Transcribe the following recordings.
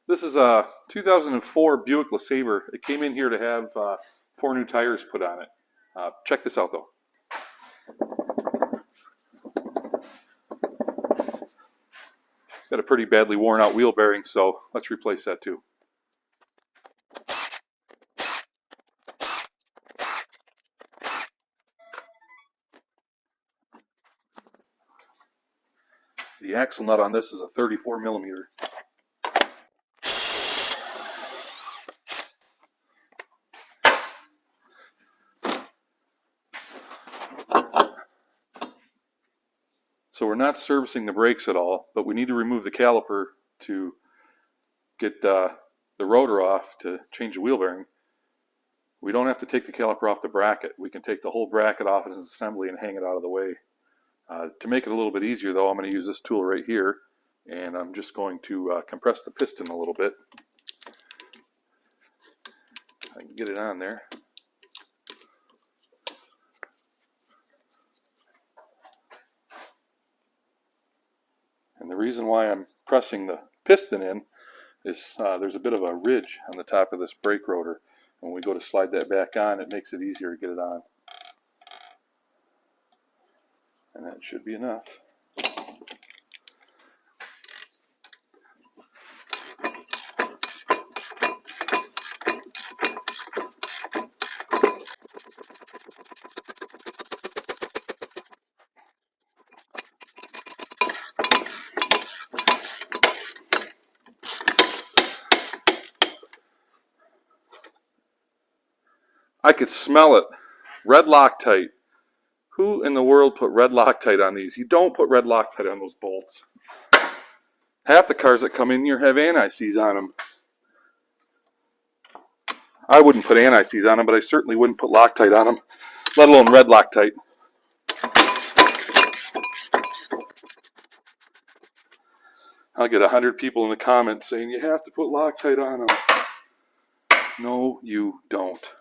This is a 2004 Buick LeSabre. It came in here to have 4 new tires put on it. Check this out though. It's got a pretty badly worn out wheel bearing, so let's replace that too. The axle nut on this is a 34 millimeter. So we're not servicing the brakes at all, but we need to remove the caliper to get the rotor off to change the wheel bearing. We don't have to take the caliper off the bracket. We can take the whole bracket off as an assembly and hang it out of the way. To make it a little bit easier though, I'm going to use this tool right here, and I'm just going to compress the piston a little bit. I can get it on there. And the reason why I'm pressing the piston in is there's a bit of a ridge on the top of this brake rotor. When we go to slide that back on, it makes it easier to get it on. And that should be enough. I could smell it. Red Loctite. Who in the world put red Loctite on these? You don't put red Loctite on those bolts. Half the cars that come in here have anti-seize on them. I wouldn't put anti-seize on them, but I certainly wouldn't put Loctite on them, let alone red Loctite. I'll get 100 people in the comments saying you have to put Loctite on them. No, you don't.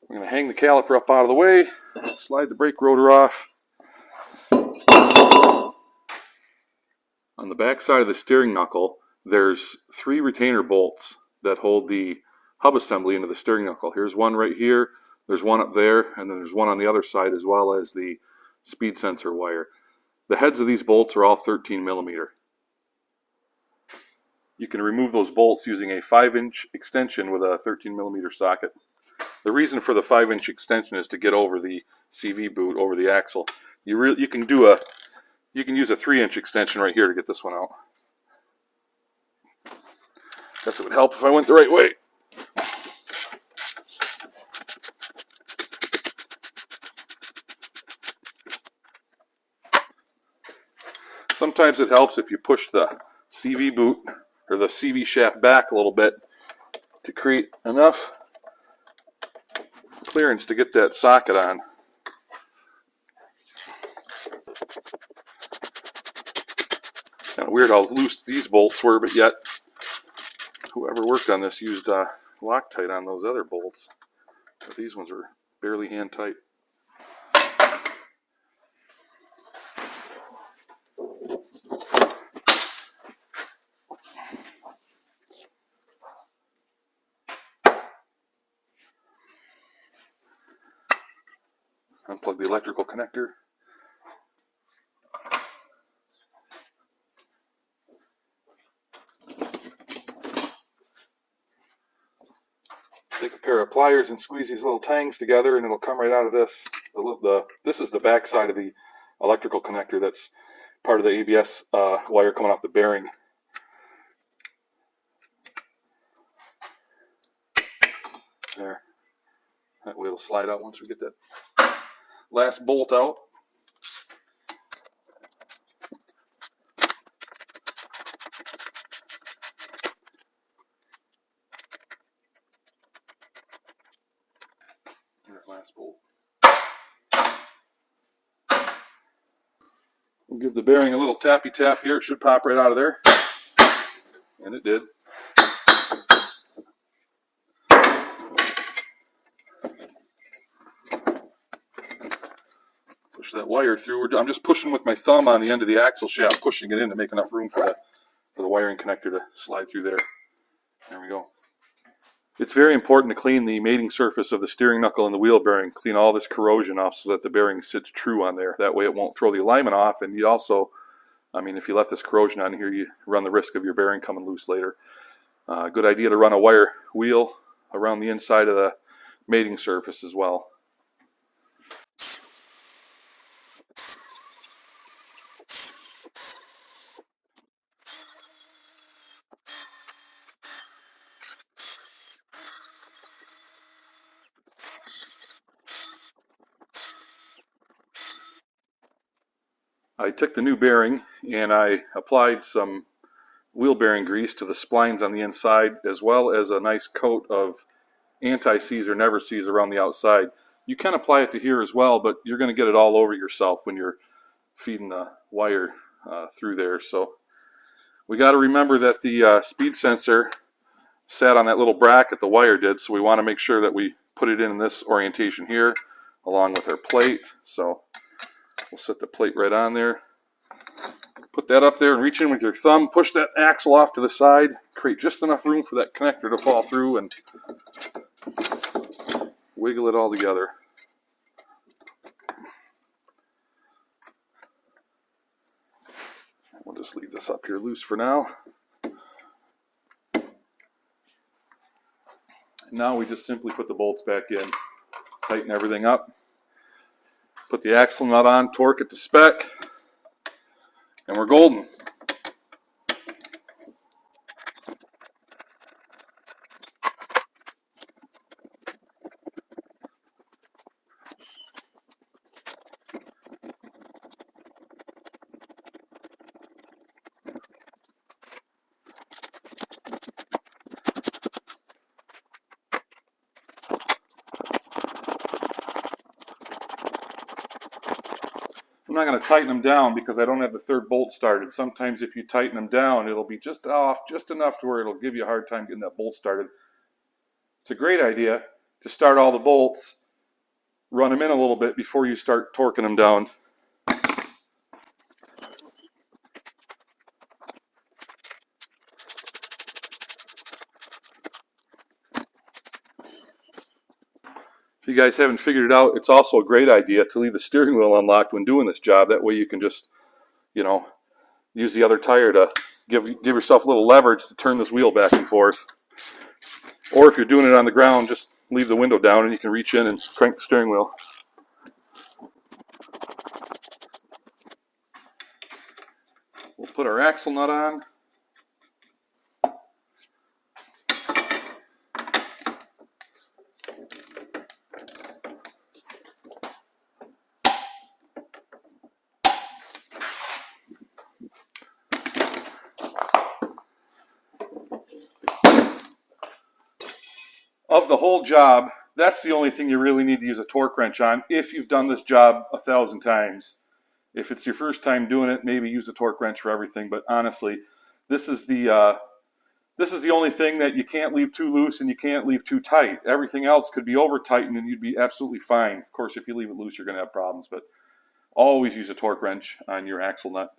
I'm going to hang the caliper up out of the way, slide the brake rotor off. On the back side of the steering knuckle, there's 3 retainer bolts that hold the hub assembly into the steering knuckle. Here's one right here, there's one up there, and then there's one on the other side as well as the speed sensor wire. The heads of these bolts are all 13 millimeter. You can remove those bolts using a 5-inch extension with a 13 millimeter socket. The reason for the 5-inch extension is to get over the CV boot, over the axle. You can use a 3-inch extension right here to get this one out. Guess it would help if I went the right way. Sometimes it helps if you push the CV boot or the CV shaft back a little bit to create enough clearance to get that socket on. Kind of weird how loose these bolts were, but yet whoever worked on this used Loctite on those other bolts. But these ones were barely hand tight. Unplug the electrical connector. Take a pair of pliers and squeeze these little tangs together, and it'll come right out of this. This is the back side of the electrical connector. That's part of the ABS wire coming off the bearing. There. That way it'll slide out once we get that last bolt out. There's last bolt. We'll give the bearing a little tappy tap here. It should pop right out of there. And it did. Push that wire through. I'm just pushing with my thumb on the end of the axle shaft, pushing it in to make enough room for the wiring connector to slide through there. There we go. It's very important to clean the mating surface of the steering knuckle and the wheel bearing. Clean all this corrosion off so that the bearing sits true on there. That way it won't throw the alignment off, and you also, I mean, if you left this corrosion on here, you run the risk of your bearing coming loose later. Good idea to run a wire wheel around the inside of the mating surface as well. I took the new bearing and I applied some wheel bearing grease to the splines on the inside, as well as a nice coat of anti-seize or never seize around the outside. You can apply it to here as well, but you're going to get it all over yourself when you're feeding the wire through there. So we got to remember that the speed sensor sat on that little bracket the wire did, so we want to make sure that we put it in this orientation here along with our plate. So we'll set the plate right on there. Put that up there and reach in with your thumb, push that axle off to the side, create just enough room for that connector to fall through, and wiggle it all together. We'll just leave this up here loose for now. Now we just simply put the bolts back in, tighten everything up, put the axle nut on, torque it to spec, and we're golden. I'm not going to tighten them down because I don't have the third bolt started. Sometimes if you tighten them down, it'll be just off, just enough to where it'll give you a hard time getting that bolt started. It's a great idea to start all the bolts, run them in a little bit before you start torquing them down. If you guys haven't figured it out, it's also a great idea to leave the steering wheel unlocked when doing this job. That way you can just, you know, use the other tire to give yourself a little leverage to turn this wheel back and forth. Or if you're doing it on the ground, just leave the window down and you can reach in and crank the steering wheel. We'll put our axle nut on. Of the whole job, that's the only thing you really need to use a torque wrench on if you've done this job 1,000 times. If it's your first time doing it, maybe use a torque wrench for everything. But honestly, this is the only thing that you can't leave too loose and you can't leave too tight. Everything else could be over tightened and you'd be absolutely fine. Of course, if you leave it loose, you're going to have problems. But always use a torque wrench on your axle nut.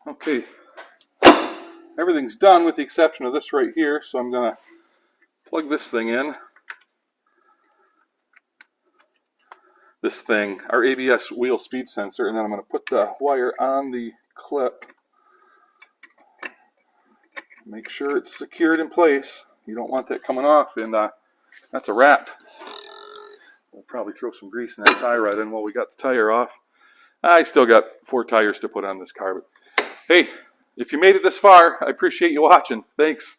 Okay, everything's done with the exception of this right here, so I'm going to plug this thing in. This thing, our ABS wheel speed sensor, and then I'm going to put the wire on the clip. Make sure it's secured in place. You don't want that coming off, and that's a wrap. We'll probably throw some grease in that tie rod in while we got the tire off. I still got 4 tires to put on this car, but hey, if you made it this far, I appreciate you watching. Thanks.